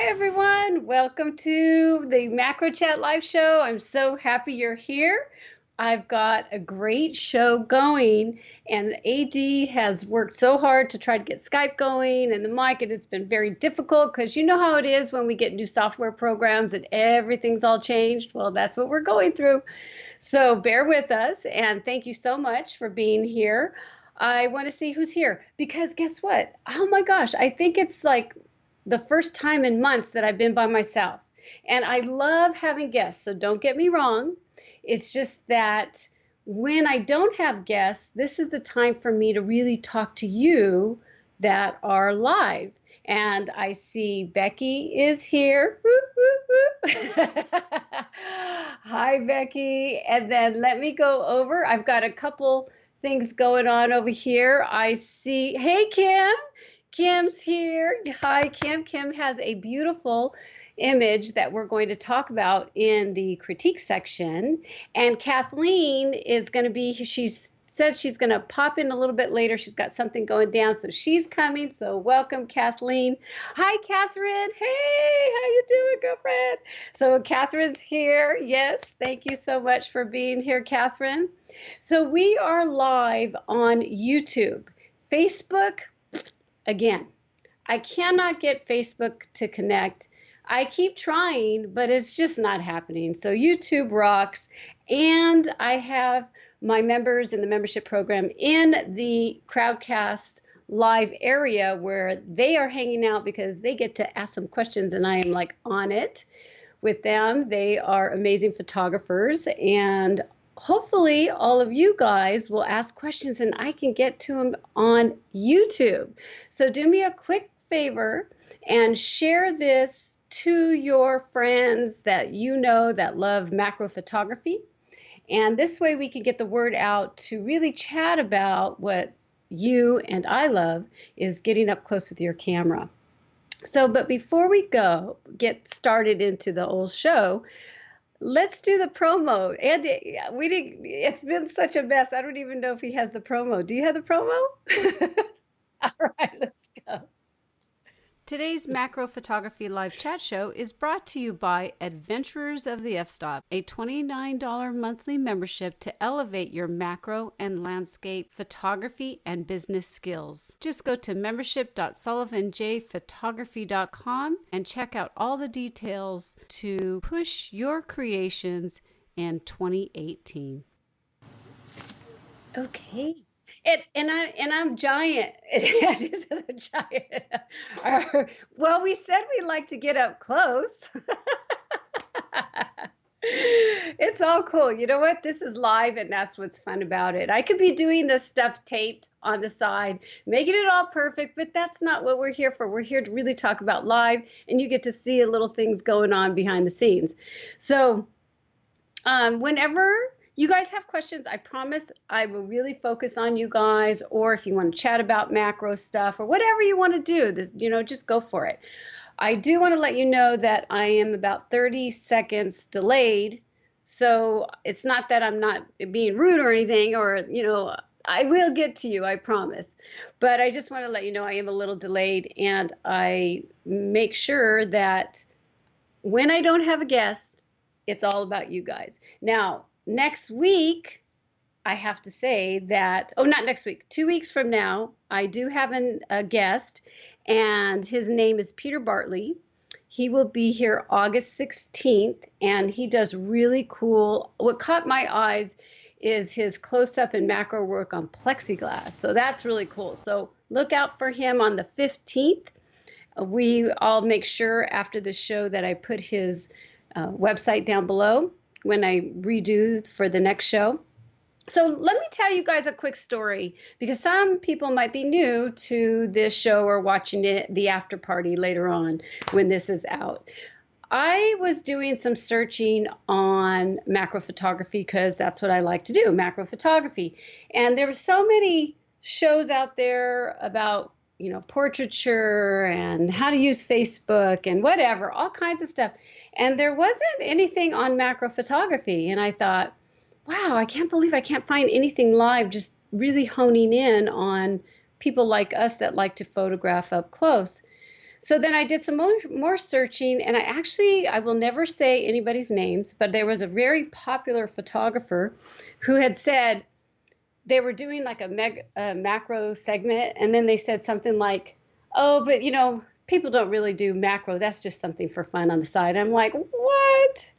Hi, everyone. Welcome to the Macro Chat Live Show. I'm so happy you're here. I've got a great show going, and AD has worked so hard to try to get Skype going and the mic, and it's been very difficult because you know how it is when we get new software programs and everything's all changed. Well, that's what we're going through. So bear with us, and thank you so much for being here. I want to see who's here because guess what? Oh my gosh, I think it's like the first time in months that I've been by myself. And I love having guests, so don't get me wrong. It's just that when I don't have guests, this is the time for me to really talk to you that are live. And I see Becky is here. Hi, Becky. And then let me go over. I've got a couple things going on over here. I see, hey, Kim. Kim's here. Hi, Kim. Kim has a beautiful image that we're going to talk about in the critique section. And Kathleen is going to be, she's said she's going to pop in a little bit later. She's got something going down, so she's coming. So welcome, Kathleen. Hi, Catherine. Hey, how you doing, girlfriend? So Catherine's here. Yes, thank you so much for being here, Catherine. So we are live on YouTube, Facebook. Again, I cannot get Facebook to connect. I keep trying, but it's just not happening. So YouTube rocks. And I have my members in the membership program in the Crowdcast live area where they are hanging out because they get to ask some questions and I am like on it with them. They are amazing photographers, and hopefully all of you guys will ask questions and I can get to them on YouTube. So do me a quick favor and share this to your friends that you know that love macro photography. And this way we can get the word out to really chat about what you and I love is getting up close with your camera. So, but before we get started into the old show, let's do the promo. Andy, we didn't, it's been such a mess. I don't even know if he has the promo. Do you have the promo? All right, let's go. Today's Macro Photography Live Chat Show is brought to you by Adventurers of the F-Stop, a $29 monthly membership to elevate your macro and landscape photography and business skills. Just go to membership.sullivanjphotography.com and check out all the details to push your creations in 2018. Okay. I'm giant. It says a giant. Well, we said we like to get up close. It's all cool. You know what? This is live, and that's what's fun about it. I could be doing this stuff taped on the side, making it all perfect, but that's not what we're here for. We're here to really talk about live, and you get to see little things going on behind the scenes. So whenever you guys have questions, I promise I will really focus on you guys, or if you want to chat about macro stuff or whatever you want to do, just go for it. I do want to let you know that I am about 30 seconds delayed. So it's not that I'm not being rude or anything, or, I will get to you, I promise. But I just want to let you know I am a little delayed, and I make sure that when I don't have a guest, it's all about you guys. Now, next week, I have to say that, not next week, 2 weeks from now, I do have a guest, and his name is Peter Bartley. He will be here August 16th, and he does really cool. What caught my eyes is his close-up and macro work on plexiglass. So that's really cool. So look out for him on the 15th. I'll make sure after the show that I put his website down below when I redo for the next show. So let me tell you guys a quick story, because some people might be new to this show or watching it, the after party later on when this is out. I was doing some searching on macro photography because that's what I like to do, macro photography. And there were so many shows out there about, portraiture and how to use Facebook and whatever, all kinds of stuff. And there wasn't anything on macro photography. And I thought, wow, I can't believe I can't find anything live, just really honing in on people like us that like to photograph up close. So then I did some more searching, and I will never say anybody's names, but there was a very popular photographer who had said they were doing like a macro segment, and then they said something like, oh, but people don't really do macro. That's just something for fun on the side. I'm like, what?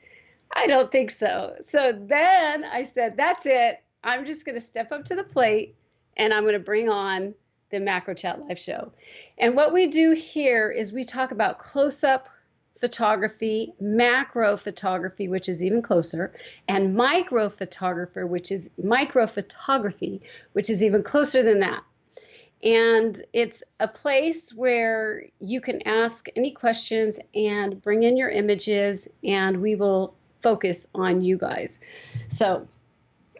I don't think so. So then I said, that's it. I'm just going to step up to the plate and I'm going to bring on the Macro Chat Live Show. And what we do here is we talk about close-up photography, macro photography, which is even closer, and micro photography, which is even closer than that. And it's a place where you can ask any questions and bring in your images, and we will focus on you guys. So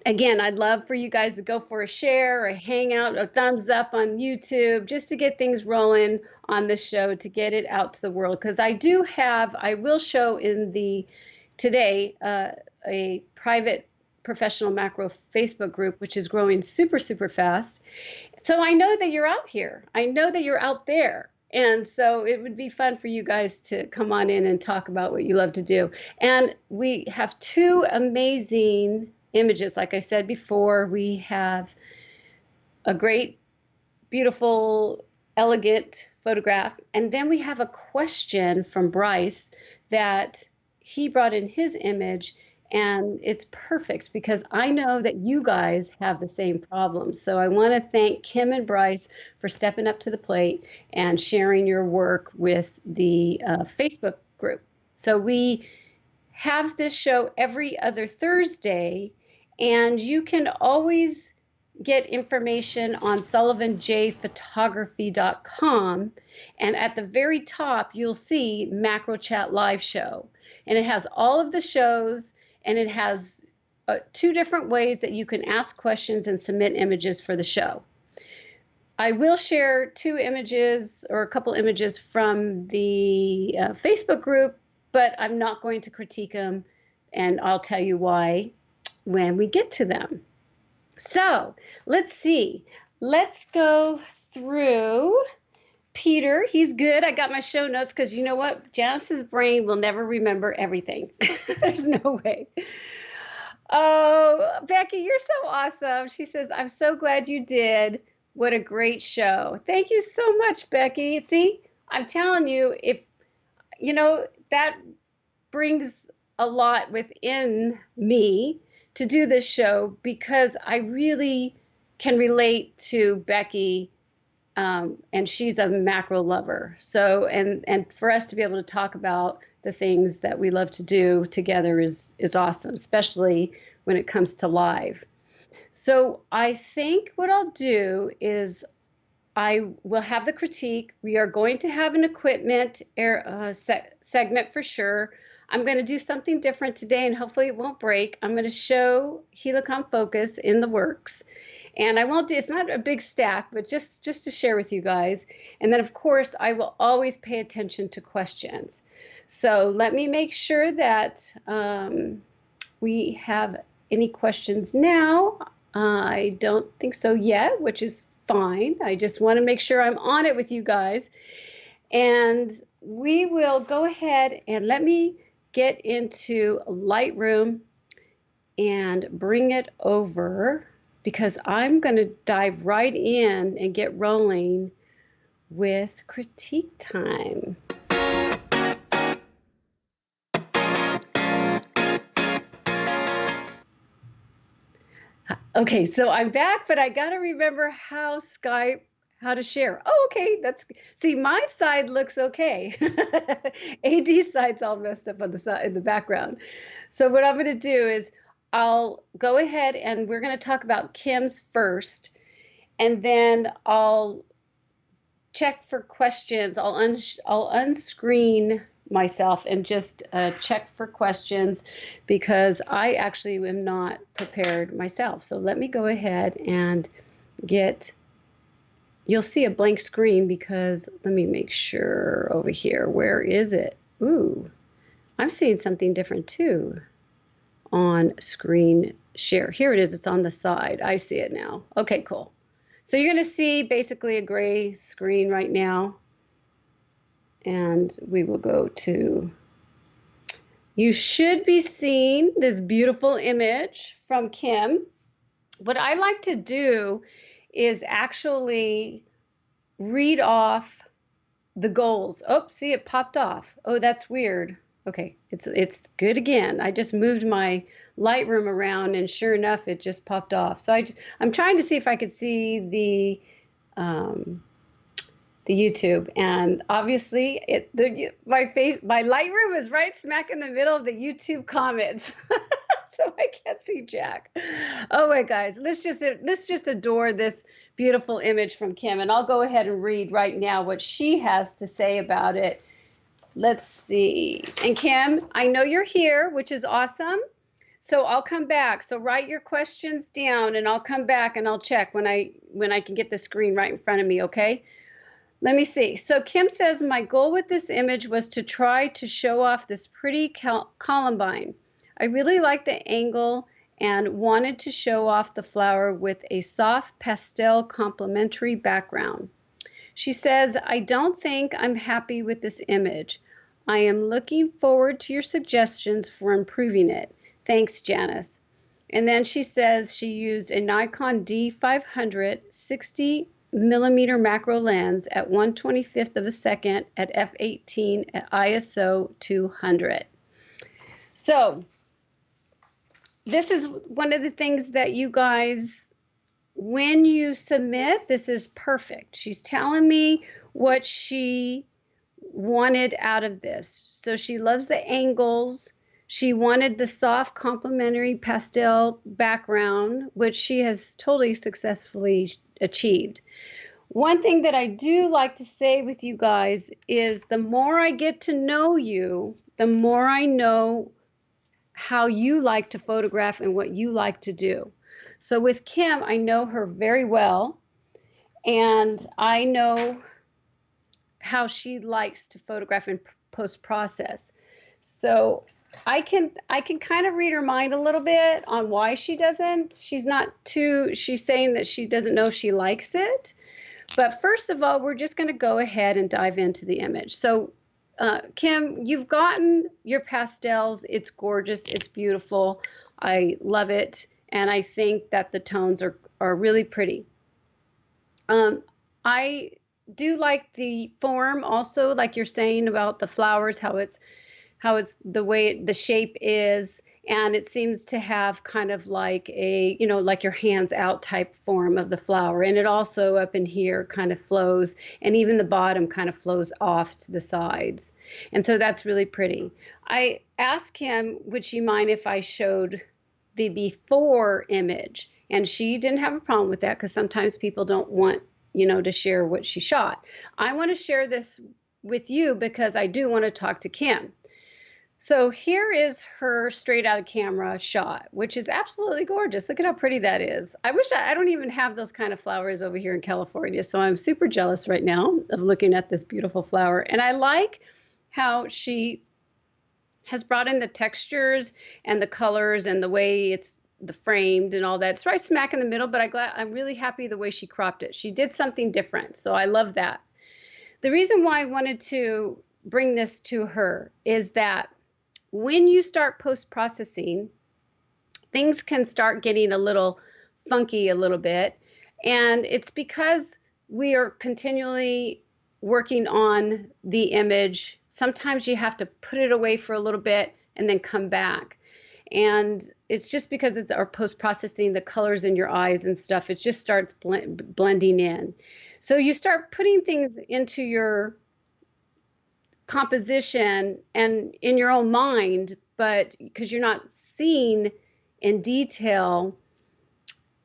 again, I'd love for you guys to go for a share, a hangout, a thumbs up on YouTube, just to get things rolling on the show, to get it out to the world. Because I will show today a private professional macro Facebook group, which is growing super, super fast. So I know that you're out here. I know that you're out there. And so it would be fun for you guys to come on in and talk about what you love to do. And we have two amazing images. Like I said before, we have a great, beautiful, elegant photograph. And then we have a question from Bryce that he brought in his image. And it's perfect because I know that you guys have the same problems. So I want to thank Kim and Bryce for stepping up to the plate and sharing your work with the Facebook group. So we have this show every other Thursday, and you can always get information on sullivanjphotography.com. And at the very top, you'll see Macro Chat Live Show. And it has all of the shows. And it has two different ways that you can ask questions and submit images for the show. I will share two images or a couple images from the Facebook group, but I'm not going to critique them, and I'll tell you why when we get to them. So let's see. Let's go through Peter. He's good. I got my show notes because you know what? Janice's brain will never remember everything. There's no way. Oh, Becky, you're so awesome. She says, I'm so glad you did. What a great show. Thank you so much, Becky. See, I'm telling you, that brings a lot within me to do this show because I really can relate to Becky. And she's a macro lover. So, and for us to be able to talk about the things that we love to do together is awesome, especially when it comes to live. So I think what I'll do is I will have the critique. We are going to have an equipment segment for sure. I'm going to do something different today, and hopefully it won't break. I'm going to show Helicon Focus in the works. And I won't do, it's not a big stack, but just to share with you guys. And then, of course, I will always pay attention to questions. So let me make sure that we have any questions now. I don't think so yet, which is fine. I just want to make sure I'm on it with you guys. And we will go ahead and let me get into Lightroom and bring it over, because I'm going to dive right in and get rolling with critique time. Okay, so I'm back, but I got to remember how to share. Oh, okay, see, my side looks okay. AD side's all messed up on the side in the background. So what I'm going to do is I'll go ahead and we're going to talk about Kim's first, and then I'll check for questions. I'll unscreen myself and just check for questions because I actually am not prepared myself. So let me go ahead and you'll see a blank screen because let me make sure over here. Where is it? Ooh, I'm seeing something different too. On screen share. Here it is. It's on the side. I see it now. Okay, cool. So you're going to see basically a gray screen right now. And we will go to, you should be seeing this beautiful image from Kim. What I like to do is actually read off the goals. Oh, see, it popped off. Oh, that's weird. Okay, it's good again. I just moved my Lightroom around, and sure enough, it just popped off. So I'm trying to see if I could see the YouTube, and obviously my Lightroom is right smack in the middle of the YouTube comments. So I can't see Jack. Oh my guys, let's just adore this beautiful image from Kim, and I'll go ahead and read right now what she has to say about it. Let's see. And Kim, I know you're here, which is awesome. So I'll come back. So write your questions down, and I'll come back and I'll check when I can get the screen right in front of me, okay? Let me see. So Kim says, my goal with this image was to try to show off this pretty columbine. I really like the angle and wanted to show off the flower with a soft pastel complementary background. She says, I don't think I'm happy with this image. I am looking forward to your suggestions for improving it. Thanks, Janice. And then she says she used a Nikon D500 60mm macro lens at 1/25 of a second at f/18 at ISO 200. So this is one of the things that you guys, when you submit, this is perfect. She's telling me what she wanted out of this. So she loves the angles. She wanted the soft complementary pastel background, which she has totally successfully achieved. One thing that I do like to say with you guys is the more I get to know you, the more I know how you like to photograph and what you like to do. So with Kim, I know her very well, and I know how she likes to photograph and post-process. So I can kind of read her mind a little bit on why she doesn't. She's saying that she doesn't know if she likes it. But first of all, we're just going to go ahead and dive into the image. So Kim, you've gotten your pastels. It's gorgeous. It's beautiful. I love it. And I think that the tones are really pretty. I do like the form also, like you're saying about the flowers, how it's the way the shape is. And it seems to have kind of like a, like your hands out type form of the flower. And it also up in here kind of flows, and even the bottom kind of flows off to the sides. And so that's really pretty. I asked him, would she mind if I showed the before image? And she didn't have a problem with that, because sometimes people don't want, to share what she shot. I want to share this with you because I do want to talk to Kim. So here is her straight out of camera shot, which is absolutely gorgeous. Look at how pretty that is. I wish I don't even have those kind of flowers over here in California. So I'm super jealous right now of looking at this beautiful flower. And I like how she has brought in the textures and the colors and the way it's the framed and all that. It's right smack in the middle, but I'm really happy the way she cropped it. She did something different. So I love that. The reason why I wanted to bring this to her is that when you start post-processing, things can start getting a little funky a little bit. And it's because we are continually working on the image. Sometimes you have to put it away for a little bit and then come back. And it's just because it's our post-processing, the colors in your eyes and stuff, it just starts blending in. So you start putting things into your composition and in your own mind, but because you're not seeing in detail,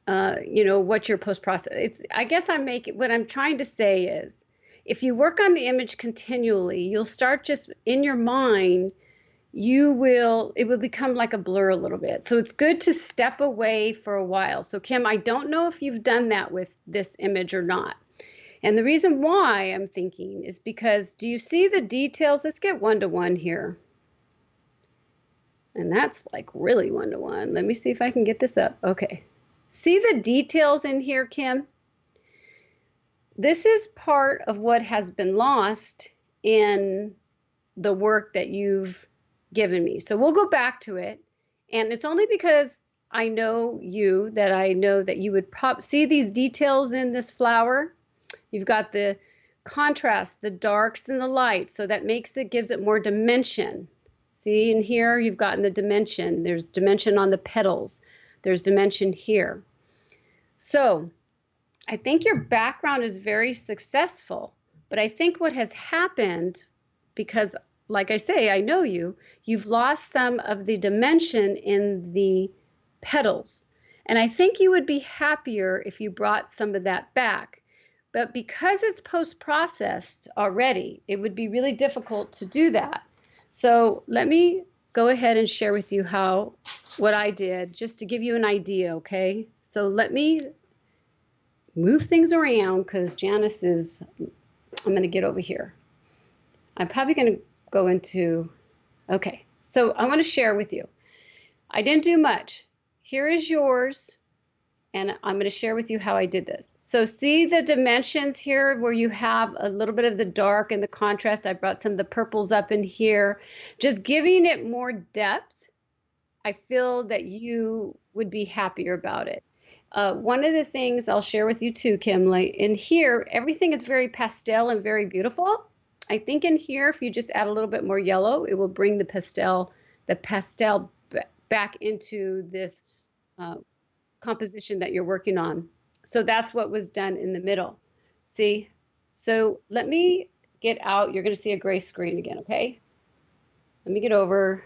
what your post-process. I guess what I'm trying to say is, if you work on the image continually, you'll start just in your mind, it will become like a blur a little bit. So it's good to step away for a while. So Kim, I don't know if you've done that with this image or not. And the reason why I'm thinking is because, do you see the details? Let's get 1:1 here. And that's like really 1:1. Let me see if I can get this up. Okay. See the details in here, Kim? This is part of what has been lost in the work that you've given me. So we'll go back to it. And it's only because I know you that I know that you would see these details in this flower. You've got the contrast, the darks and the lights. So that gives it more dimension. See, in here, you've gotten the dimension. There's dimension on the petals. There's dimension here. So I think your background is very successful, but I think what has happened, because like I say, I know you've lost some of the dimension in the petals. And I think you would be happier if you brought some of that back. But because it's post-processed already, it would be really difficult to do that. So let me go ahead and share with you what I did, just to give you an idea, okay? So let me move things around because Janice I'm going to get over here. I'm probably going to go into, okay. So I want to share with you. I didn't do much. Here is yours. And I'm going to share with you how I did this. So see the dimensions here where you have a little bit of the dark and the contrast. I brought some of the purples up in here, just giving it more depth. I feel that you would be happier about it. One of the things I'll share with you too, Kimley, in here, everything is very pastel and very beautiful. I think in here, if you just add a little bit more yellow, it will bring the pastel back into this composition that you're working on. So that's what was done in the middle. See? So let me get out. You're going to see a gray screen again, okay? Let me get over,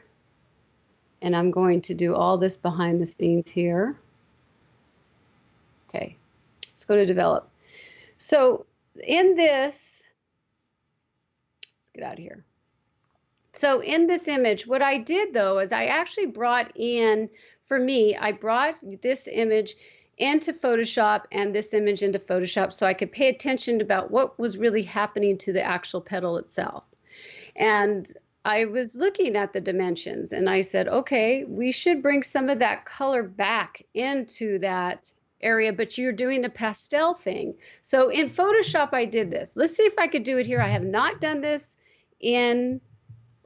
and I'm going to do all this behind the scenes here. Okay, let's go to develop. So in this, let's get out of here. So in this image, what I did though is I actually brought in, for me, I brought this image into Photoshop and this image into Photoshop so I could pay attention about what was really happening to the actual petal itself. And I was looking at the dimensions and I said, okay, we should bring some of that color back into that area, but you're doing the pastel thing. So in Photoshop, I did this. Let's see if I could do it here. I have not done this in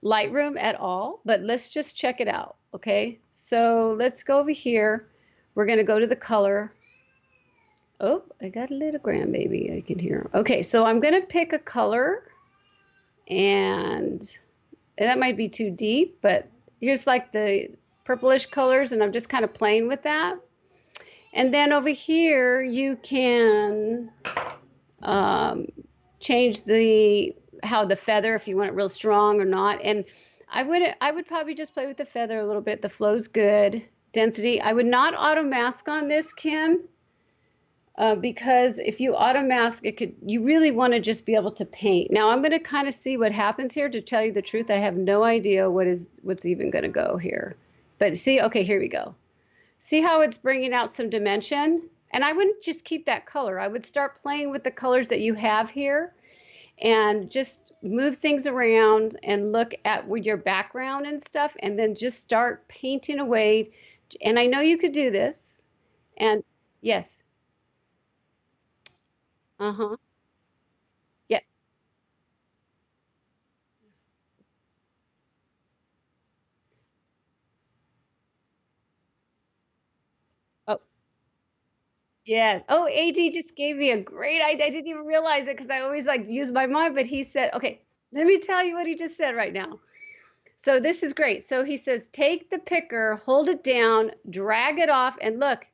Lightroom at all, but let's just check it out. Okay, so let's go over here. We're going to go to the color. Oh, I got a little grandbaby I can hear. Okay, so I'm going to pick a color, and that might be too deep, but here's like the purplish colors, and I'm just kind of playing with that. And then over here, you can change how the feather, if you want it real strong or not. And I would probably just play with the feather a little bit. The flow's good. Density. I would not auto mask on this, Kim, because if you auto mask, you really want to just be able to paint. Now I'm going to kind of see what happens here. To tell you the truth, I have no idea what's even going to go here. But see, okay, here we go. See how it's bringing out some dimension? And I wouldn't just keep that color. I would start playing with the colors that you have here and just move things around and look at with your background and stuff, and then just start painting away. And I know you could do this. And yes. Uh-huh. Yeah. Oh, yes. Oh, AD just gave me a great idea. I didn't even realize it because I always like use my mind, but he said, okay, let me tell you what he just said right now. So this is great. So he says, take the picker, hold it down, drag it off, and look,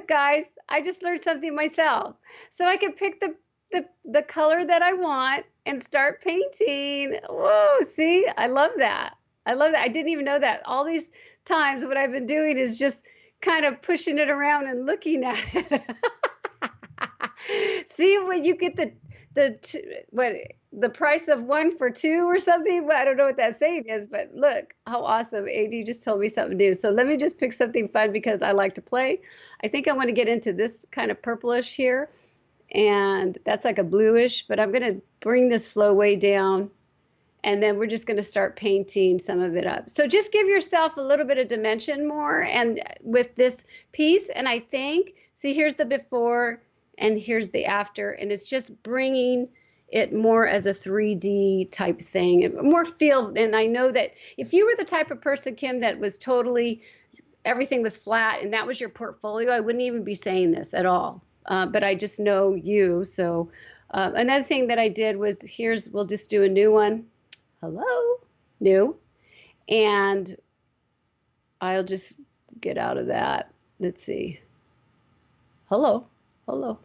guys, I just learned something myself. So I can pick the color that I want and start painting. Whoa, see, I love that. I love that. I didn't even know that. All these times what I've been doing is just kind of pushing it around and looking at it. See, when you get the price of one for two or something. Well, I don't know what that saying is, but look how awesome. AD just told me something new. So let me just pick something fun because I like to play. I think I want to get into this kind of purplish here, and that's like a bluish, but I'm going to bring this flow way down, and then we're just going to start painting some of it up. So just give yourself a little bit of dimension more and with this piece. And I think, see, here's the before and here's the after, and it's just bringing it more as a 3D type thing, more feel. And I know that if you were the type of person, Kim, that was totally, everything was flat and that was your portfolio, I wouldn't even be saying this at all. But I just know you. So another thing that I did was we'll just do a new one. Hello, new. And I'll just get out of that. Let's see. Hello, hello.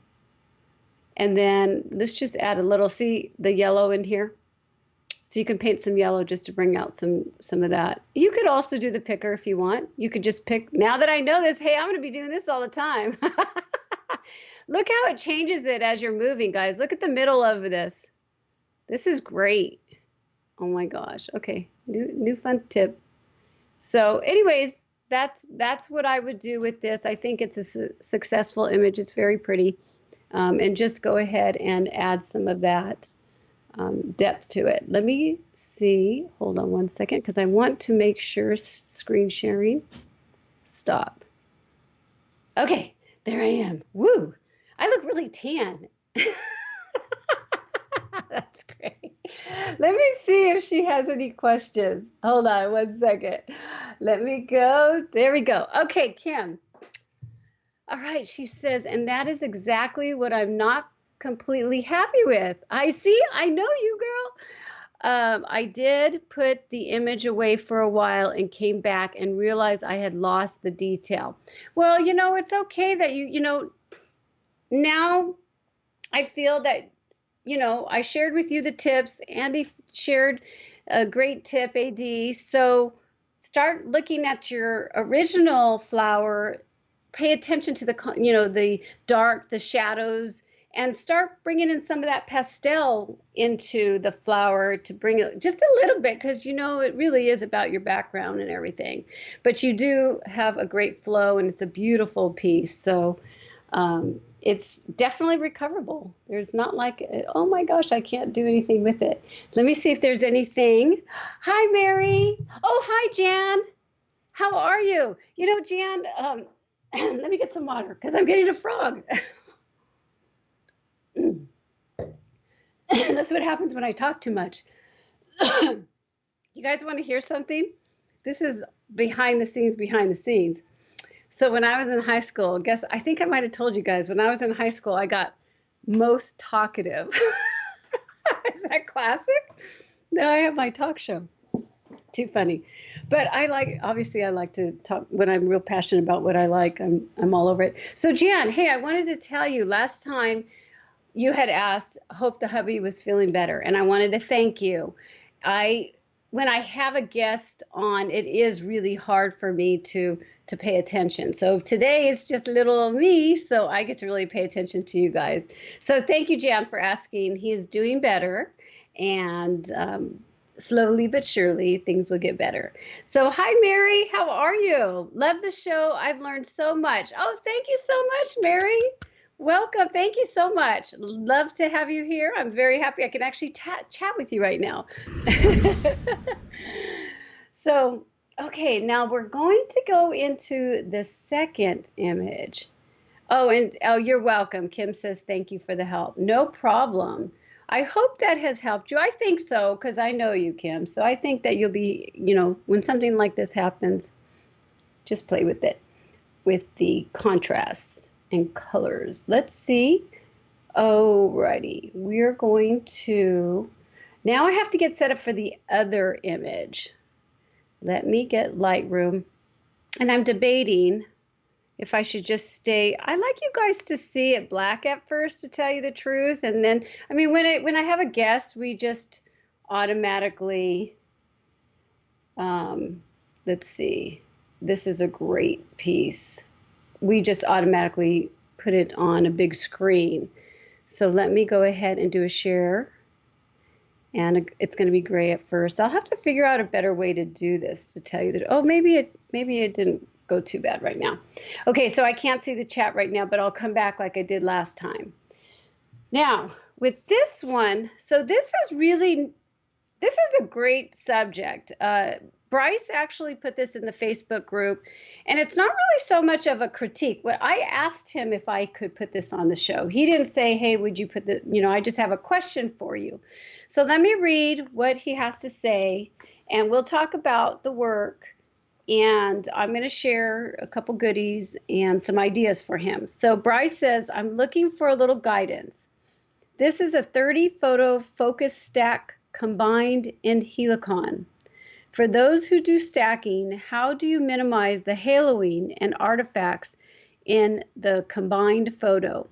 And then let's just add a little, see the yellow in here? So you can paint some yellow just to bring out some of that. You could also do the picker if you want. You could just pick, now that I know this, hey, I'm going to be doing this all the time. Look how it changes it as you're moving, guys. Look at the middle of this. This is great. Oh my gosh. Okay, new fun tip. So anyways, that's what I would do with this. I think it's a successful image. It's very pretty. And just go ahead and add some of that depth to it. Let me see. Hold on one second, because I want to make sure screen sharing. Stop. Okay, there I am. Woo! I look really tan. That's great. Let me see if she has any questions. Hold on one second. Let me go. There we go. Okay, Kim. All right, she says, and that is exactly what I'm not completely happy with. I know you, girl. I did put the image away for a while and came back and realized I had lost the detail. Well, it's okay that now I feel that, I shared with you the tips. Andy shared a great tip, AD. So start looking at your original flower. Pay attention to the dark, the shadows, and start bringing in some of that pastel into the flower to bring it just a little bit, because it really is about your background and everything. But you do have a great flow, and it's a beautiful piece. So it's definitely recoverable. There's not like, oh my gosh, I can't do anything with it. Let me see if there's anything. Hi, Mary. Oh, hi, Jan. How are you? Jan, let me get some water because I'm getting a frog. That's what happens when I talk too much. You guys want to hear something? This is behind the scenes. So when I was in high school, I think I might have told you guys, when I was in high school, I got most talkative. Is that classic? Now I have my talk show. Too funny. But obviously I like to talk when I'm real passionate about what I like. I'm all over it. So Jan, hey, I wanted to tell you, last time you had asked, hope the hubby was feeling better. And I wanted to thank you. When I have a guest on, it is really hard for me to pay attention. So today is just little me, so I get to really pay attention to you guys. So thank you, Jan, for asking. He is doing better, and slowly but surely things will get better. So hi, Mary. How are you? Love the show. I've learned so much. Oh, thank you so much, Mary. Welcome. Thank you so much. Love to have you here. I'm very happy I can actually chat with you right now. So, okay, now we're going to go into the second image. Oh, you're welcome. Kim says, thank you for the help. No problem. I hope that has helped you. I think so, because I know you, Kim. So I think that you'll be, when something like this happens, just play with it, with the contrasts and colors. Let's see. Alrighty, we're going to, now I have to get set up for the other image. Let me get Lightroom. And I'm debating if I should just stay. I like you guys to see it black at first, to tell you the truth. And then, when I have a guest, we just automatically, let's see, this is a great piece. We just automatically put it on a big screen. So let me go ahead and do a share. And it's going to be gray at first. I'll have to figure out a better way to do this, to tell you that, oh, maybe it didn't go too bad right now. Okay, so I can't see the chat right now, but I'll come back like I did last time. Now, with this one, so this is really, this is a great subject. Bryce actually put this in the Facebook group, and it's not really so much of a critique. What I asked him if I could put this on the show. He didn't say, "Hey, would you put the?" I just have a question for you. So let me read what he has to say, and we'll talk about the work. And I'm going to share a couple goodies and some ideas for him. So Bryce says, "I'm looking for a little guidance. This is a 30 photo focus stack combined in Helicon. For those who do stacking, how do you minimize the haloing and artifacts in the combined photo?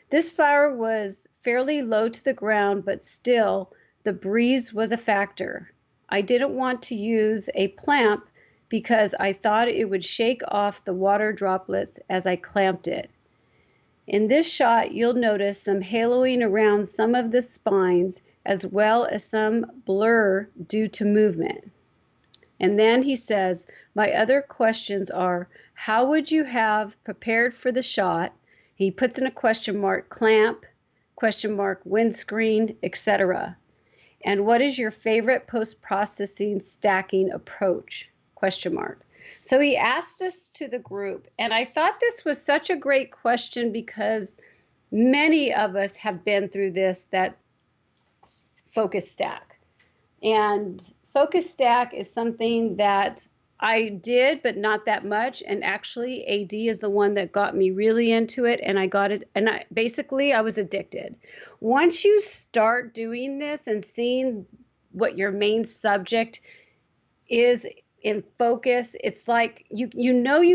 This flower was fairly low to the ground, but still the breeze was a factor. I didn't want to use a plamp because I thought it would shake off the water droplets as I clamped it. In this shot, you'll notice some haloing around some of the spines as well as some blur due to movement." And then he says, "My other questions are, how would you have prepared for the shot?" He puts in a question mark, clamp, question mark, windscreen, etc. "And what is your favorite post-processing stacking approach?" Question mark. So he asked this to the group, and I thought this was such a great question because many of us have been through this, that focus stack. And focus stack is something that I did, but not that much. And actually, AD is the one that got me really into it, and I got it. And I was addicted. Once you start doing this and seeing what your main subject is in focus, it's like you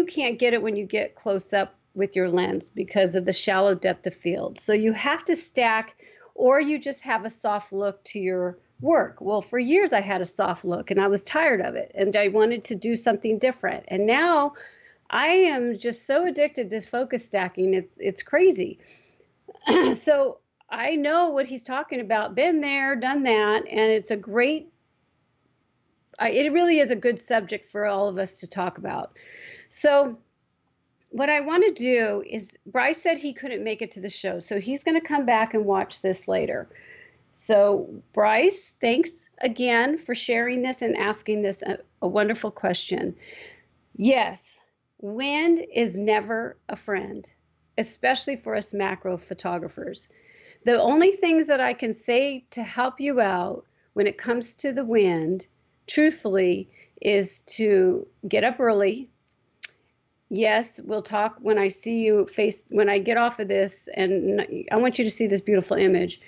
can't get it when you get close up with your lens because of the shallow depth of field. So you have to stack, or you just have a soft look to your work. Well, for years I had a soft look and I was tired of it and I wanted to do something different. And now I am just so addicted to focus stacking. It's crazy. So I know what he's talking about, been there, done that, and it's a great, it really is a good subject for all of us to talk about. So what I want to do is, Bryce said he couldn't make it to the show, so he's going to come back and watch this later. So Bryce, thanks again for sharing this and asking this a wonderful question. Yes, wind is never a friend, especially for us macro photographers. The only things that I can say to help you out when it comes to the wind, truthfully, is to get up early. Yes, we'll talk when I see you when I get off of this, and I want you to see this beautiful image.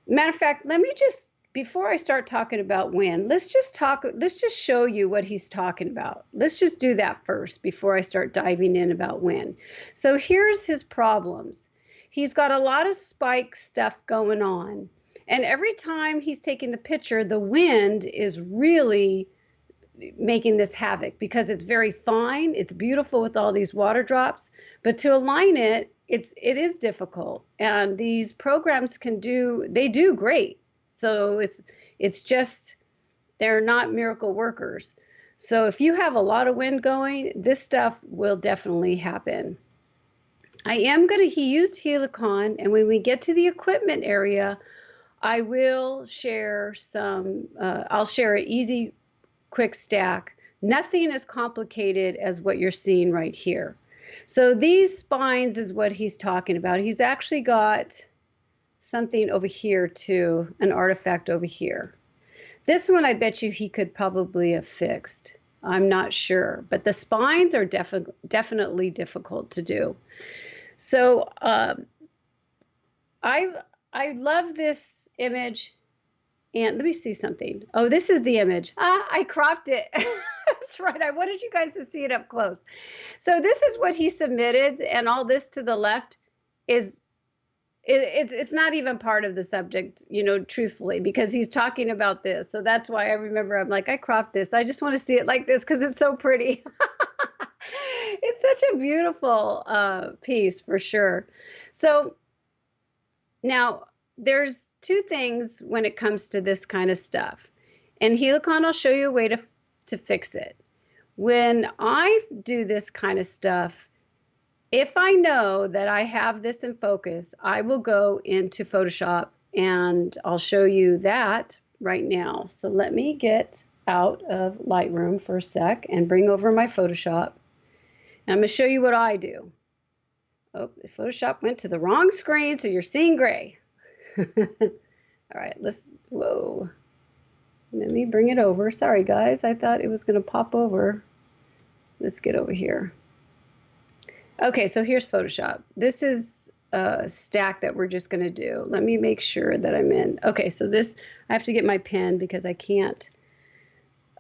Matter of fact, let me just, before I start talking about wind, let's just show you what he's talking about. Let's just do that first before I start diving in about wind. So here's his problems. He's got a lot of spike stuff going on. And every time he's taking the picture, the wind is really making this havoc because it's very fine. It's beautiful with all these water drops, but to align it, it is difficult. And these programs they do great. So it's just, they're not miracle workers. So if you have a lot of wind going, this stuff will definitely happen. He used Helicon, and when we get to the equipment area, I will share I'll share an easy, quick stack. Nothing as complicated as what you're seeing right here. So these spines is what he's talking about. He's actually got something over here too, an artifact over here. This one I bet you he could probably have fixed. I'm not sure, but the spines are definitely difficult to do. So I love this image. And let me see something. Oh, this is the image. I cropped it. That's right. I wanted you guys to see it up close. So this is what he submitted, and all this to the left is it's not even part of the subject, truthfully, because he's talking about this. So that's why I remember I'm like, I cropped this. I just want to see it like this because it's so pretty. It's such a beautiful piece for sure. So now there's two things when it comes to this kind of stuff. And Helicon, I'll show you a way to fix it. When I do this kind of stuff, if I know that I have this in focus, I will go into Photoshop and I'll show you that right now. So let me get out of Lightroom for a sec and bring over my Photoshop. And I'm going to show you what I do. Oh, the Photoshop went to the wrong screen, so you're seeing gray. All right, whoa. Let me bring it over. Sorry, guys. I thought it was going to pop over. Let's get over here. Okay, so here's Photoshop. This is a stack that we're just going to do. Let me make sure that I'm in. Okay, so this, I have to get my pen because I can't.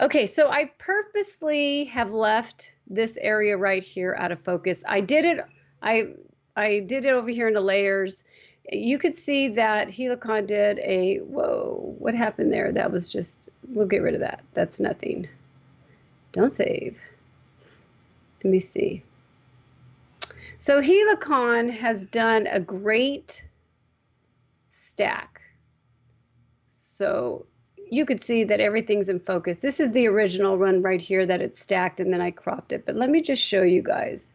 Okay, so I purposely have left this area right here out of focus. I did it over here in the layers. You could see that Helicon did a, whoa, what happened there? That was just, we'll get rid of that. That's nothing. Don't save. Let me see. So Helicon has done a great stack. So you could see that everything's in focus. This is the original one right here that it's stacked, and then I cropped it. But let me just show you guys.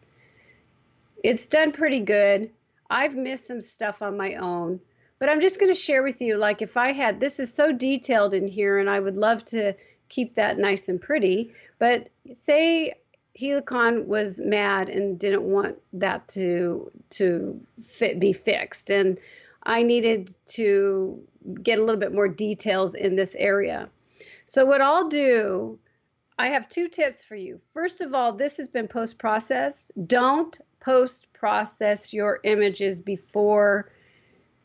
It's done pretty good. I've missed some stuff on my own, but I'm just going to share with you, like if I had, this is so detailed in here, and I would love to keep that nice and pretty, but say Helicon was mad and didn't want that to be fixed, and I needed to get a little bit more details in this area. So what I'll do, I have two tips for you. First of all, this has been post-processed. Don't post-process your images before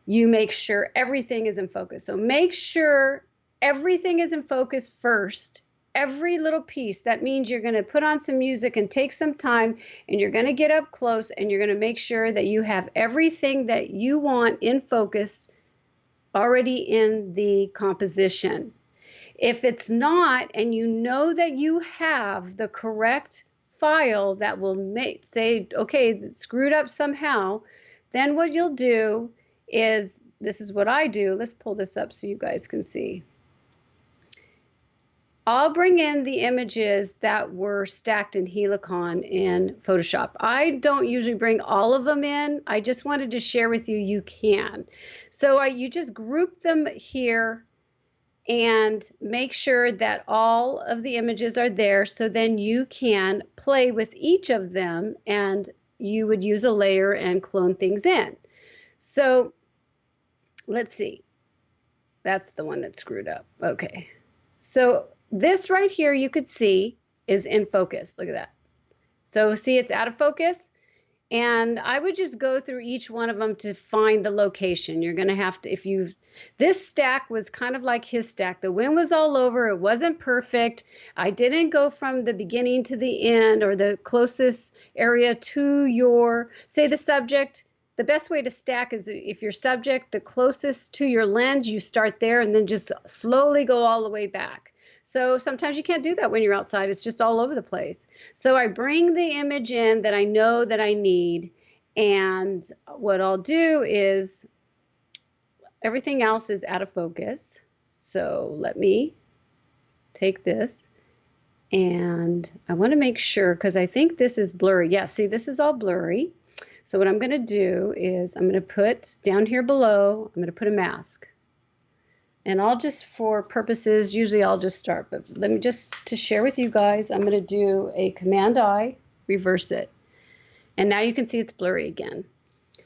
you make sure everything is in focus. So make sure everything is in focus first. Every little piece. That means you're going to put on some music and take some time, and you're going to get up close, and you're going to make sure that you have everything that you want in focus already in the composition. If it's not, and you know that you have the correct file that will say, okay, it's screwed up somehow, then what you'll do is, this is what I do. Let's pull this up so you guys can see. I'll bring in the images that were stacked in Helicon in Photoshop. I don't usually bring all of them in. I just wanted to share with you, you can. So you just group them here and make sure that all of the images are there, so then you can play with each of them, and you would use a layer and clone things in. So let's see. That's the one that screwed up. Okay. So this right here, you could see, is in focus. Look at that. So see, it's out of focus. And I would just go through each one of them to find the location. You're going to have to, this stack was kind of like his stack. The wind was all over. It wasn't perfect. I didn't go from the beginning to the end or the closest area to your, say, the subject. The best way to stack is if your subject, the closest to your lens, you start there and then just slowly go all the way back. So sometimes you can't do that when you're outside. It's just all over the place. So I bring the image in that I know that I need, and what I'll do is everything else is out of focus. So let me take this, and I want to make sure, because I think this is blurry. Yeah, see, this is all blurry. So what I'm going to do is I'm going to put down here below, I'm going to put a mask. And I'll just, for purposes, usually I'll just start, but let me just, to share with you guys, I'm going to do a Command-I, reverse it. And now you can see it's blurry again.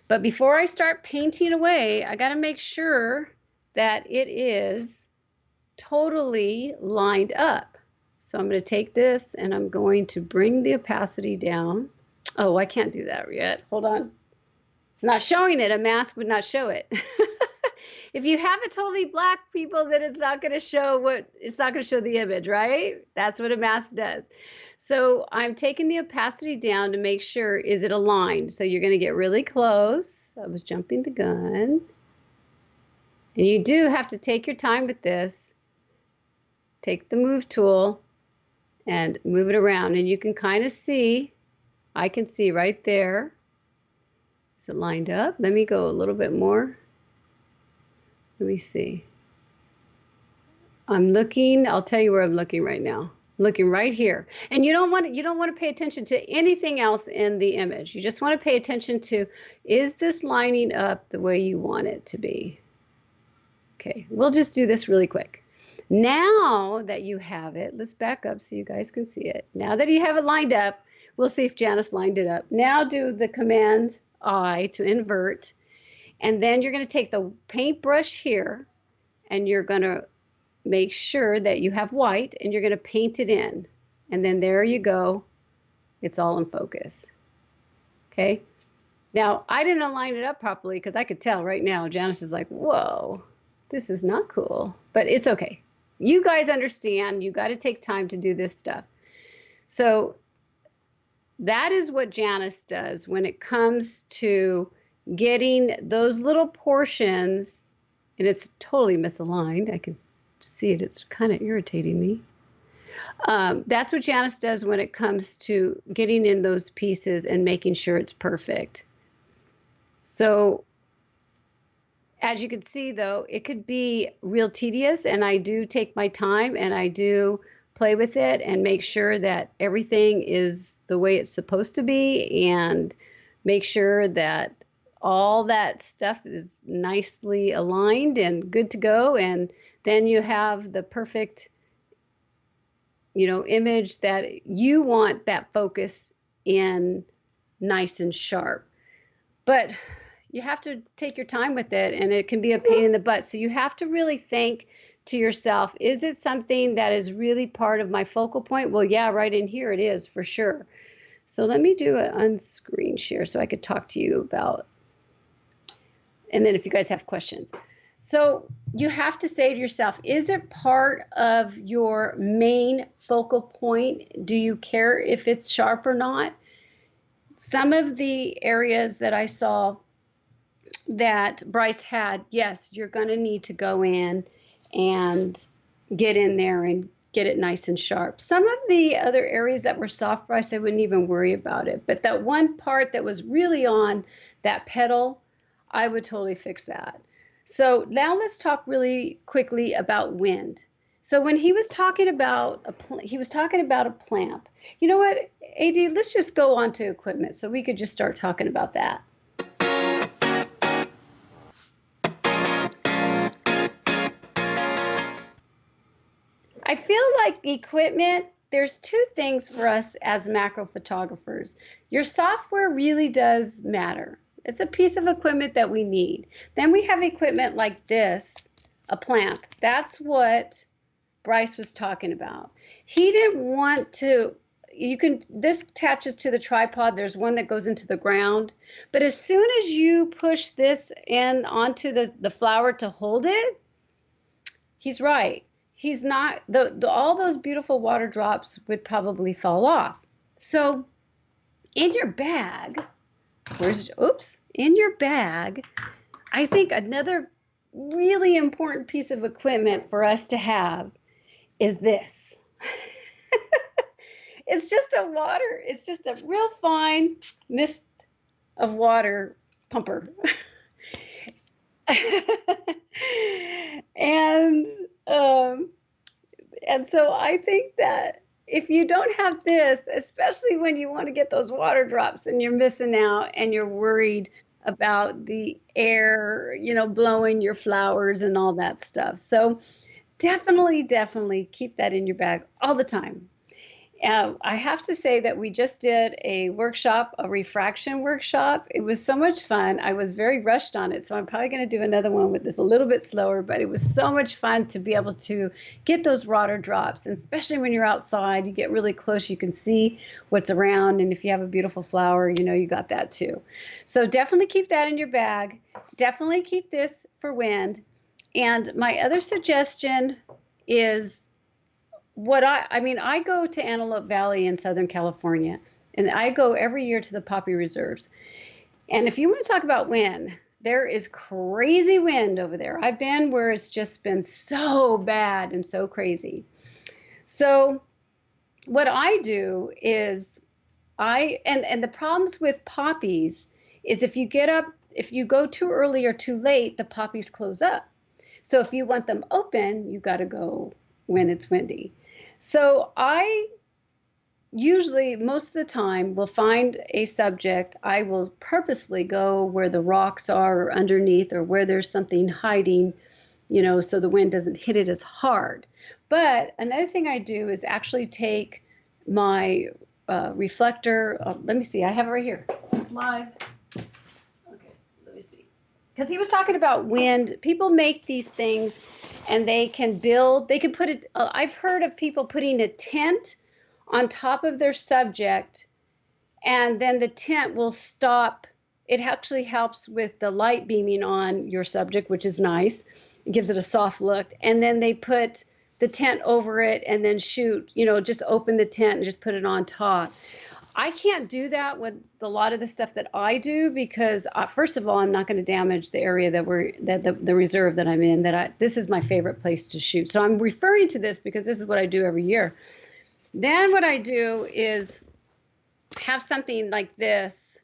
But before I start painting away, I got to make sure that it is totally lined up. So I'm going to take this and I'm going to bring the opacity down. Oh, I can't do that yet. Hold on. It's not showing it. A mask would not show it. If you have it totally black, people, then it's not going to show it's not going to show the image, right? That's what a mask does. So I'm taking the opacity down to make sure, is it aligned? So you're going to get really close. I was jumping the gun. And you do have to take your time with this. Take the move tool and move it around. And you can kind of see, I can see right there. Is it lined up? Let me go a little bit more. Let me see. I'm looking, I'll tell you where I'm looking right now. I'm looking right here. And you don't want to pay attention to anything else in the image. You just want to pay attention to, is this lining up the way you want it to be? Okay, we'll just do this really quick. Now that you have it, let's back up so you guys can see it. Now that you have it lined up, we'll see if Janice lined it up. Now do the Command I to invert, and then you're going to take the paintbrush here, and you're going to make sure that you have white, and you're going to paint it in. And then there you go. It's all in focus. Okay. Now, I didn't line it up properly because I could tell right now, Janice is like, whoa, this is not cool, but it's okay. You guys understand, you got to take time to do this stuff. So that is what Janice does when it comes to getting those little portions, and it's totally misaligned. I can see it. It's kind of irritating me. That's what Janice does when it comes to getting in those pieces and making sure it's perfect. So as you can see, though, it could be real tedious, and I do take my time and I do play with it and make sure that everything is the way it's supposed to be and make sure that all that stuff is nicely aligned and good to go. And then you have the perfect, image that you want that focus in nice and sharp. But you have to take your time with it, and it can be a pain in the butt. So you have to really think to yourself, is it something that is really part of my focal point? Well, yeah, right in here it is for sure. So let me do an unscreen share so I could talk to you about, and then if you guys have questions. So you have to say to yourself, is it part of your main focal point? Do you care if it's sharp or not? Some of the areas that I saw that Bryce had, yes, you're going to need to go in and get in there and get it nice and sharp. Some of the other areas that were soft, Bryce, I wouldn't even worry about it. But that one part that was really on that petal, I would totally fix that. So now let's talk really quickly about wind. So when he was talking about a plamp. You know what, AD, let's just go on to equipment so we could just start talking about that. I feel like equipment, there's two things for us as macro photographers. Your software really does matter. It's a piece of equipment that we need. Then we have equipment like this, a plamp. That's what Bryce was talking about. He didn't want to, this attaches to the tripod. There's one that goes into the ground. But as soon as you push this in onto the flower to hold it, he's right. He's not, all those beautiful water drops would probably fall off. So in your bag, in your bag, I think another really important piece of equipment for us to have is this. It's just a real fine mist of water pumper. And so I think that if you don't have this, especially when you want to get those water drops and you're missing out and you're worried about the air, blowing your flowers and all that stuff. So definitely keep that in your bag all the time. I have to say that we just did a workshop, a refraction workshop. It was so much fun. I was very rushed on it, so I'm probably going to do another one with this a little bit slower, but it was so much fun to be able to get those water drops, and especially when you're outside, you get really close, you can see what's around, and if you have a beautiful flower, you got that too. So definitely keep that in your bag. Definitely keep this for wind. And my other suggestion is, I go to Antelope Valley in Southern California, and I go every year to the poppy reserves. And if you want to talk about wind, there is crazy wind over there. I've been where it's just been so bad and so crazy. So what I do is and the problems with poppies is if you go too early or too late, the poppies close up. So if you want them open, you got to go when it's windy. So I usually, most of the time, will find a subject. I will purposely go where the rocks are or underneath or where there's something hiding, so the wind doesn't hit it as hard. But another thing I do is actually take my reflector. Let me see. I have it right here. It's live. Okay, let me see. Because he was talking about wind. People make these things and they can put it. I've heard of people putting a tent on top of their subject, and then the tent will stop. It actually helps with the light beaming on your subject, which is nice. It gives it a soft look. And then they put the tent over it and then shoot, just open the tent and just put it on top. I can't do that with a lot of the stuff that I do because, first of all, I'm not going to damage the area the reserve that I'm in. This is my favorite place to shoot. So I'm referring to this because this is what I do every year. Then what I do is have something like this,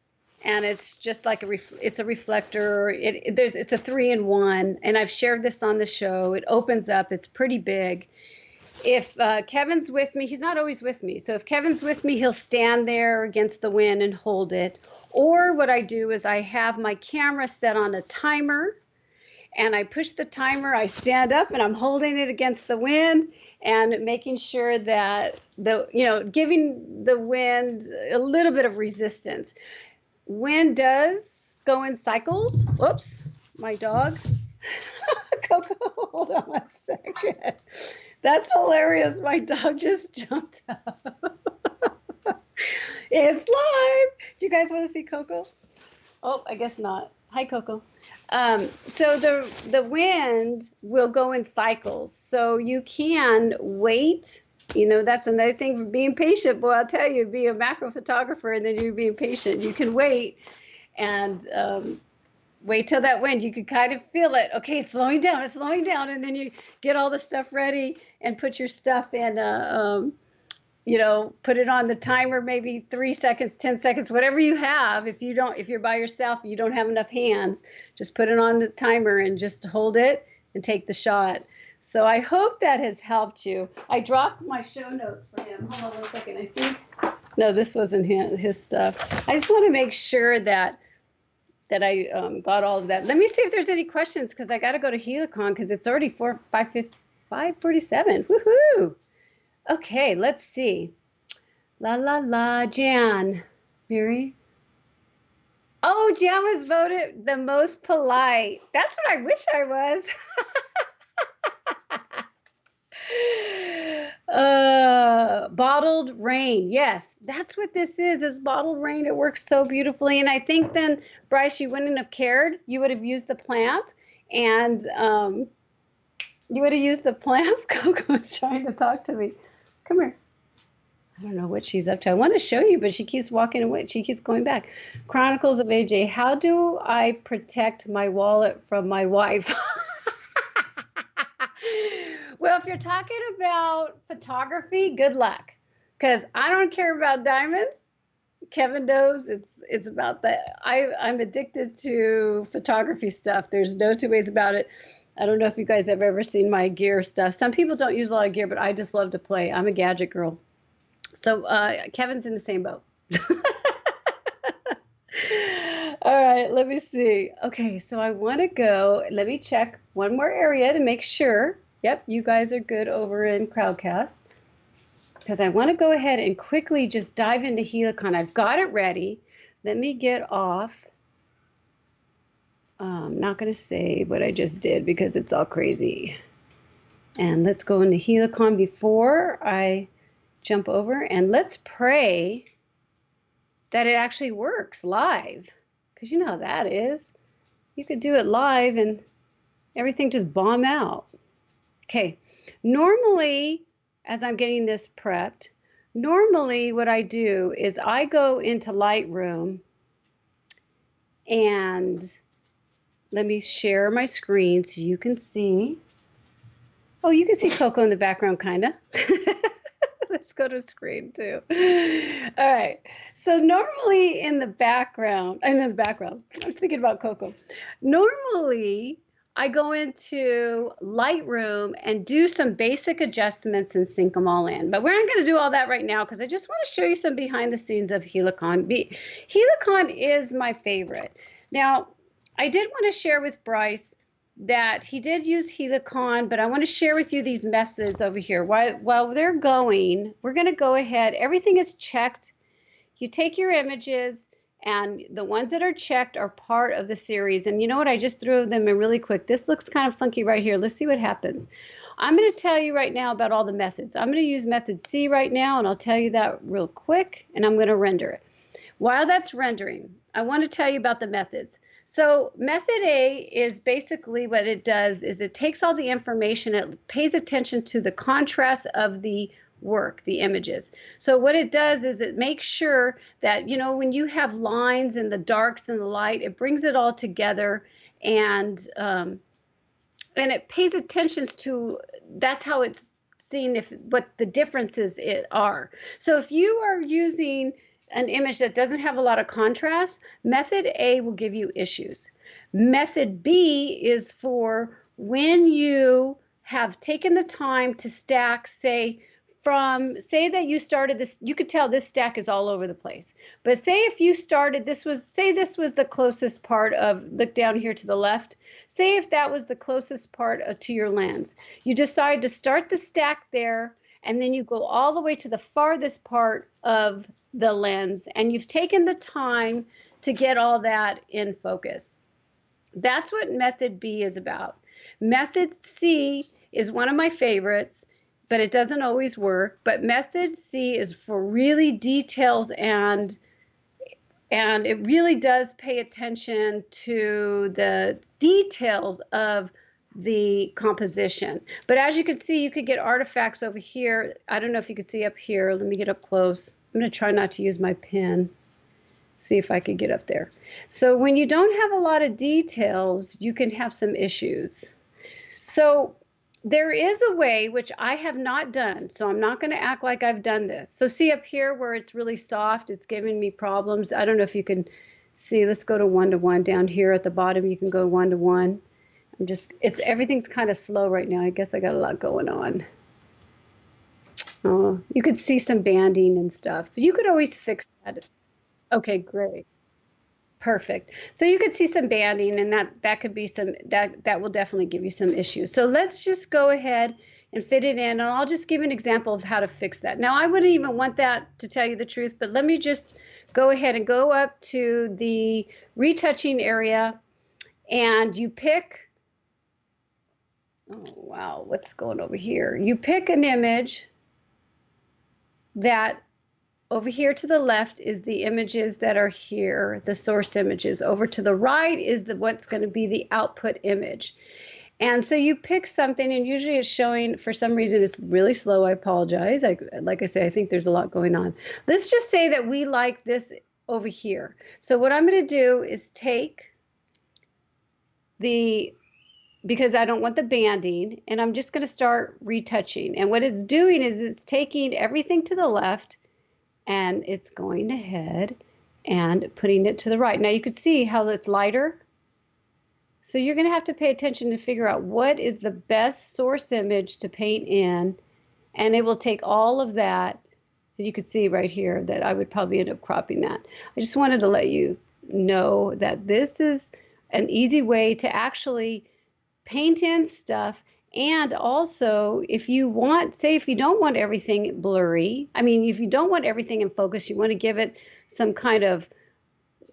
and it's just like it's a reflector. It's a 3-in-1, and I've shared this on the show. It opens up. It's pretty big. If Kevin's with me, he's not always with me. So if Kevin's with me, he'll stand there against the wind and hold it. Or what I do is I have my camera set on a timer, and I push the timer. I stand up and I'm holding it against the wind and making sure that giving the wind a little bit of resistance. Wind does go in cycles. Whoops, my dog. Coco, hold on one second. That's hilarious. My dog just jumped up. It's live. Do you guys want to see Coco? Oh, I guess not. Hi, Coco. So the wind will go in cycles. So you can wait. That's another thing for being patient. Boy, I'll tell you, be a macro photographer and then you're being patient. You can wait and wait till that wind. You can kind of feel it. Okay, it's slowing down. It's slowing down. And then you get all the stuff ready and put your stuff in, put it on the timer, maybe 3 seconds, 10 seconds, whatever you have. If you're by yourself and you don't have enough hands, just put it on the timer and just hold it and take the shot. So I hope that has helped you. I dropped my show notes for him. Hold on one second. I think, no, this wasn't his stuff. I just want to make sure that I got all of that. Let me see if there's any questions because I got to go to Helicon because it's already 5:47. Woohoo! Okay, let's see. La la la, Jan. Mary? Oh, Jan was voted the most polite. That's what I wish I was. Bottled rain. Yes, that's what this is bottled rain. It works so beautifully. And I think then, Bryce, you wouldn't have cared. You would have used the Plamp and you would have used the Plamp. Coco's trying to talk to me. Come here. I don't know what she's up to. I want to show you, but she keeps walking away. She keeps going back. Chronicles of AJ. How do I protect my wallet from my wife? Well, if you're talking about photography, good luck. Because I don't care about diamonds. Kevin knows it's about that. I'm addicted to photography stuff. There's no two ways about it. I don't know if you guys have ever seen my gear stuff. Some people don't use a lot of gear, but I just love to play. I'm a gadget girl. So Kevin's in the same boat. All right, let me see. Okay, so I want to go. Let me check one more area to make sure. Yep, you guys are good over in Crowdcast. Because I want to go ahead and quickly just dive into Helicon. I've got it ready. Let me get off. I'm not going to say what I just did because it's all crazy. And let's go into Helicon before I jump over. And let's pray that it actually works live. Because you know how that is. You could do it live and everything just bomb out. Okay, normally, as I'm getting this prepped, normally what I do is I go into Lightroom and let me share my screen so you can see. Oh, you can see Coco in the background, kind of. Let's go to screen too. All right. So normally in the background, I'm thinking about Coco. Normally, I go into Lightroom and do some basic adjustments and sync them all in. But we're not going to do all that right now because I just want to show you some behind the scenes of Helicon. Helicon is my favorite. Now, I did want to share with Bryce that he did use Helicon, but I want to share with you these methods over here. While they're going, we're going to go ahead. Everything is checked. You take your images, and the ones that are checked are part of the series. And you know what? I just threw them in really quick. This looks kind of funky right here. Let's see what happens. I'm going to tell you right now about all the methods. I'm going to use method C right now, and I'll tell you that real quick, and I'm going to render it. While that's rendering, I want to tell you about the methods. So method A is basically what it does is it takes all the information, it pays attention to the contrast of the work, the images. So what it does is it makes sure that, you know, when you have lines and the darks and the light, it brings it all together, and it pays attention to, that's how it's seen, if what the differences are. So if you are using an image that doesn't have a lot of contrast, method A will give you issues. Method B is for when you have taken the time to stack, say that you started this, you could tell this stack is all over the place. But say if you started, this was the closest part of, look down here to the left, say if that was the closest part to your lens. You decide to start the stack there, and then you go all the way to the farthest part of the lens, and you've taken the time to get all that in focus. That's what method B is about. Method C is one of my favorites, but it doesn't always work. But method C is for really details, and it really does pay attention to the details of the composition. But as you can see, you could get artifacts over here. I don't know if you can see up here. Let me get up close. I'm going to try not to use my pen. See if I could get up there. So when you don't have a lot of details, you can have some issues. So there is a way, which I have not done, so I'm not going to act like I've done this. So see up here where it's really soft, it's giving me problems. I don't know if you can see. Let's go to 1:1 down here at the bottom. You can go 1:1. Everything's kind of slow right now. I guess I got a lot going on. Oh, you could see some banding and stuff, but you could always fix that. Okay, great. Perfect. So you could see some banding, and that could be that will definitely give you some issues. So let's just go ahead and fit it in, and I'll just give an example of how to fix that. Now, I wouldn't even want that, to tell you the truth, but let me just go ahead and go up to the retouching area, and you pick, oh wow, what's going over here? You pick an image that over here to the left is the images that are here, the source images. Over to the right is what's going to be the output image. And so you pick something, and usually it's showing, for some reason it's really slow. I apologize. Like I say, I think there's a lot going on. Let's just say that we like this over here. So what I'm going to do is take because I don't want the banding, and I'm just going to start retouching. And what it's doing is it's taking everything to the left, and it's going ahead and putting it to the right. Now you can see how it's lighter. So you're going to have to pay attention to figure out what is the best source image to paint in, and it will take all of that. You can see right here that I would probably end up cropping that. I just wanted to let you know that this is an easy way to actually paint in stuff. And also, if you want, say if you don't want everything blurry, I mean, if you don't want everything in focus, you want to give it some kind of,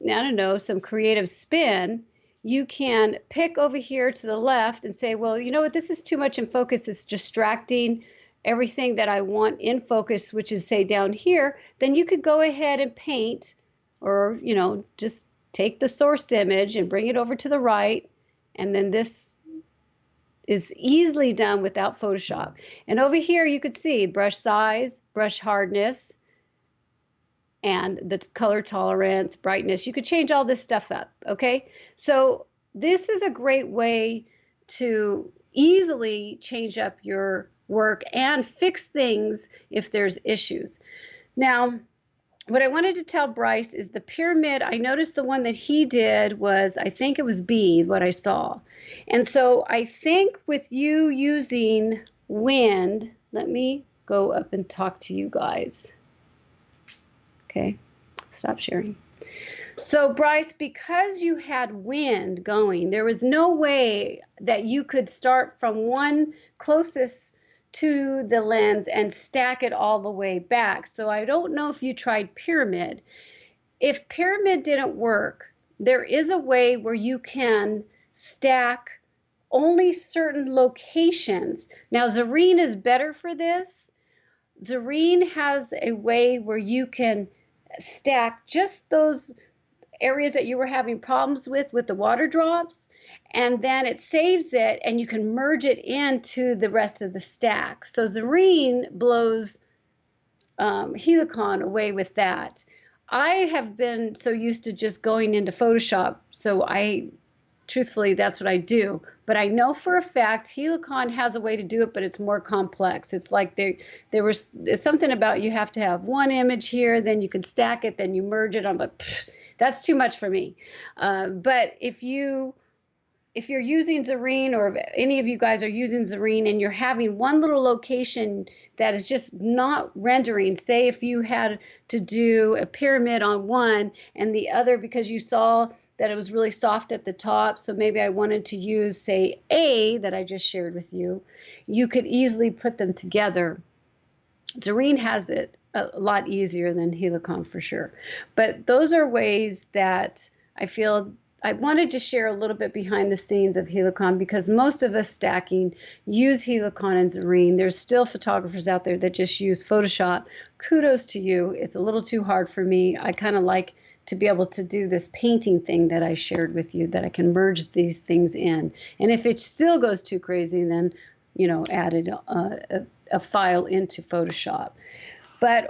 I don't know, some creative spin, you can pick over here to the left and say, well, you know what, this is too much in focus. It's distracting everything that I want in focus, which is, say, down here. Then you could go ahead and paint, or, you know, just take the source image and bring it over to the right. And then this is easily done without Photoshop. And over here you could see brush size, brush hardness, and the color tolerance, brightness. You could change all this stuff up, okay? So this is a great way to easily change up your work and fix things if there's issues. Now, what I wanted to tell Bryce is the pyramid, I noticed the one that he did was, I think it was B, what I saw. And so I think with you using wind, let me go up and talk to you guys. Okay, stop sharing. So Bryce, because you had wind going, there was no way that you could start from one closest to the lens and stack it all the way back. So I don't know if you tried pyramid. If pyramid didn't work, there is a way where you can stack only certain locations. Now, Zerene is better for this. Zerene has a way where you can stack just those areas that you were having problems with the water drops, and then it saves it and you can merge it into the rest of the stack. So Zerene blows Helicon away with that. I have been so used to just going into Photoshop, so truthfully, that's what I do. But I know for a fact Helicon has a way to do it, but it's more complex. It's like there's something about you have to have one image here, then you can stack it, then you merge it. I'm like, that's too much for me. But if you're using Zerene, or if any of you guys are using Zerene and you're having one little location that is just not rendering, say if you had to do a pyramid on one and the other because you saw that it was really soft at the top, so maybe I wanted to use, say, A that I just shared with you, you could easily put them together. Zerene has it a lot easier than Helicon for sure. But those are ways that I feel I wanted to share a little bit behind the scenes of Helicon, because most of us stacking use Helicon and Zerene. There's still photographers out there that just use Photoshop. Kudos to you. It's a little too hard for me. I kind of like to be able to do this painting thing that I shared with you, that I can merge these things in. And if it still goes too crazy, then, added a file into Photoshop.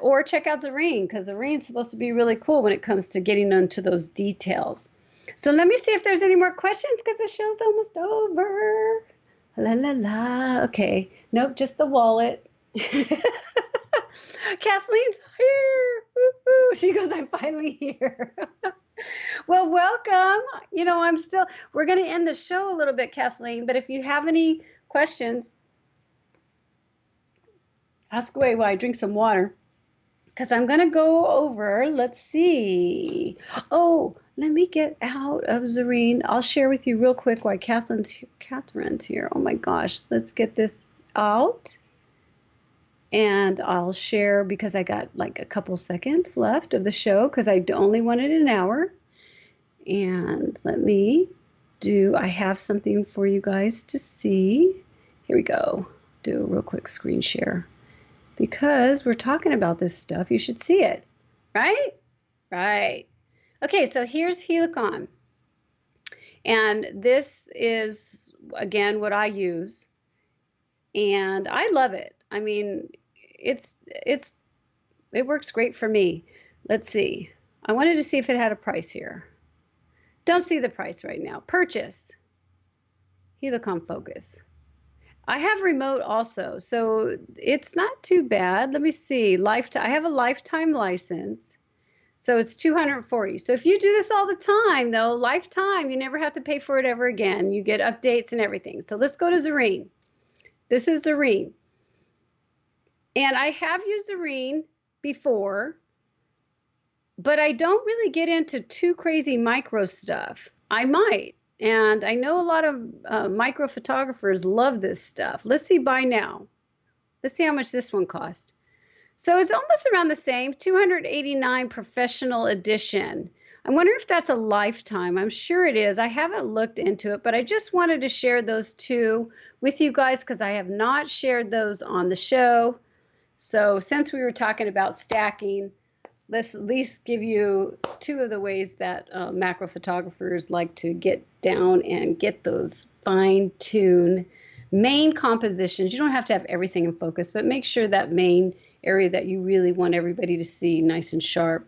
Or check out Zerene, because Zerene's supposed to be really cool when it comes to getting into those details. So let me see if there's any more questions, because the show's almost over. La la la. Okay. Nope, just the wallet. Kathleen's here. Woo-hoo. She goes, I'm finally here. Well, welcome. We're going to end the show a little bit, Kathleen, but if you have any questions, ask away while I drink some water, because I'm going to go over, let's see. Oh, let me get out of Zerene. I'll share with you real quick why Catherine's here. Oh my gosh, let's get this out. And I'll share, because I got like a couple seconds left of the show, because I only wanted an hour. And I have something for you guys to see. Here we go. Do a real quick screen share. Because we're talking about this stuff, you should see it, right? Right. Okay, so here's Helicon. And this is, again, what I use. And I love it. I mean, it works great for me. Let's see. I wanted to see if it had a price here. Don't see the price right now. Purchase. Helicon Focus. I have remote also, so it's not too bad. Let me see. I have a lifetime license, so it's $240. So if you do this all the time, though, lifetime, you never have to pay for it ever again. You get updates and everything. So let's go to Zerene. This is Zerene. And I have used Zerene before, but I don't really get into too crazy micro stuff. I might. And I know a lot of micro photographers love this stuff. Let's see buy now. Let's see how much this one cost. So it's almost around the same, $289 professional edition. I wonder if that's a lifetime. I'm sure it is. I haven't looked into it, but I just wanted to share those two with you guys, because I have not shared those on the show. So since we were talking about stacking, let's at least give you two of the ways that macro photographers like to get down and get those fine-tuned main compositions. You don't have to have everything in focus, but make sure that main area that you really want everybody to see nice and sharp.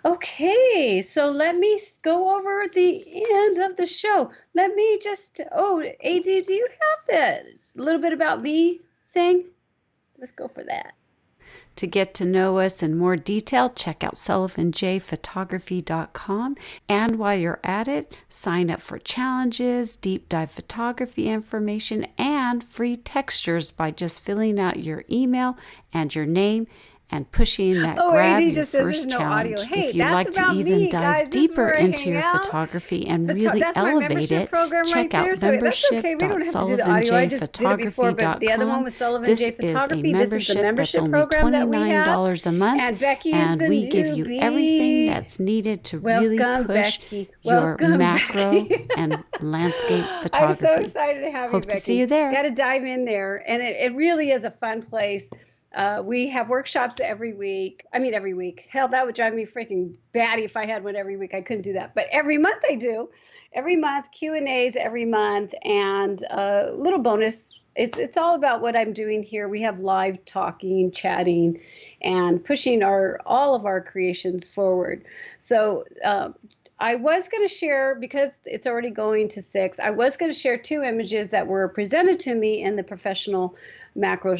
Okay, so let me go over the end of the show. Let me just, AD, do you have that little bit about me thing? Let's go for that. To get to know us in more detail, check out sullivanjphotography.com. And while you're at it, sign up for challenges, deep dive photography information, and free textures by just filling out your email and your name and pushing that Oh, grab AD your just says first there's no audio. challenge. Hey, If you'd like that's to about even me, dive guys. This is deeper where I into hang your out. photography and really That's my elevate membership it, program right check out there. So that's okay. We don't have to do the audio. I just did it before, but the other one was Sullivan This J is a Photography. This is the membership that's membership only program that we have. $29 a month, And Becky is and the we give you everything newbie. that's needed to really Welcome, push Becky. your Welcome, macro Becky. and landscape I'm so photography. excited to have you, Hope Becky. to see you there. Got to dive in there. And it really is a fun place. We have workshops every week. I mean, every week. Hell, that would drive me freaking batty if I had one every week. I couldn't do that. But every month I do. Every month, Q&As every month, and a little bonus. It's all about what I'm doing here. We have live talking, chatting, and pushing all of our creations forward. So I was going to share, because it's already going to 6, I was going to share 2 images that were presented to me in the professional macro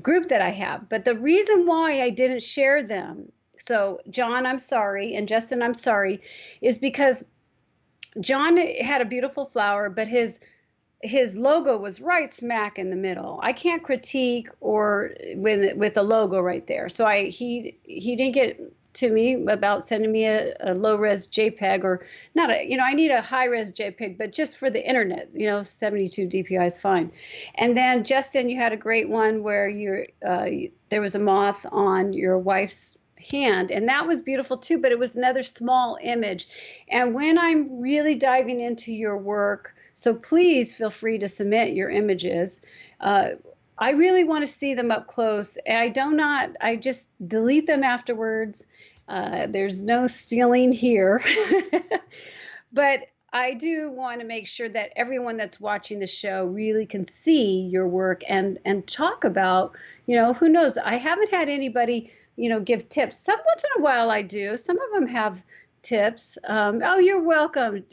group that I have. But the reason why I didn't share them, so John, I'm sorry, and Justin, I'm sorry, is because John had a beautiful flower, but his logo was right smack in the middle. I can't critique or with the logo right there. So he didn't get to me about sending me a low res JPEG, or not I need a high res JPEG, but just for the internet, 72 DPI is fine. And then Justin, you had a great one where there was a moth on your wife's hand, and that was beautiful too, but it was another small image. And when I'm really diving into your work, so please feel free to submit your images. I really want to see them up close. I just delete them afterwards. There's no stealing here. But I do want to make sure that everyone that's watching the show really can see your work and talk about, who knows? I haven't had anybody, give tips. Some once in a while I do. Some of them have tips. Oh, you're welcome.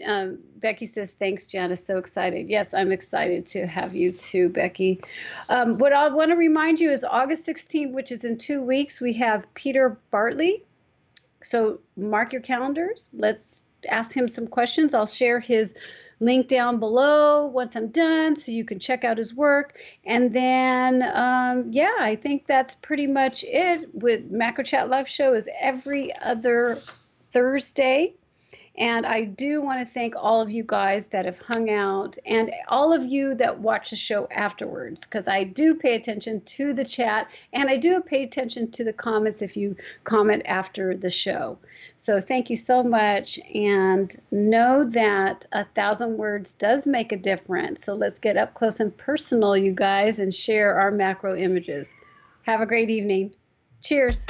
Becky says, thanks, Janice. So excited. Yes, I'm excited to have you too, Becky. What I want to remind you is August 16th, which is in 2 weeks, we have Peter Bartley. So mark your calendars. Let's ask him some questions. I'll share his link down below once I'm done, so you can check out his work. And then, I think that's pretty much it. With Macro Chat Live Show is every other Thursday. And I do want to thank all of you guys that have hung out, and all of you that watch the show afterwards, because I do pay attention to the chat, and I do pay attention to the comments if you comment after the show. So thank you so much, and know that 1,000 words does make a difference. So let's get up close and personal, you guys, and share our macro images. Have a great evening. Cheers.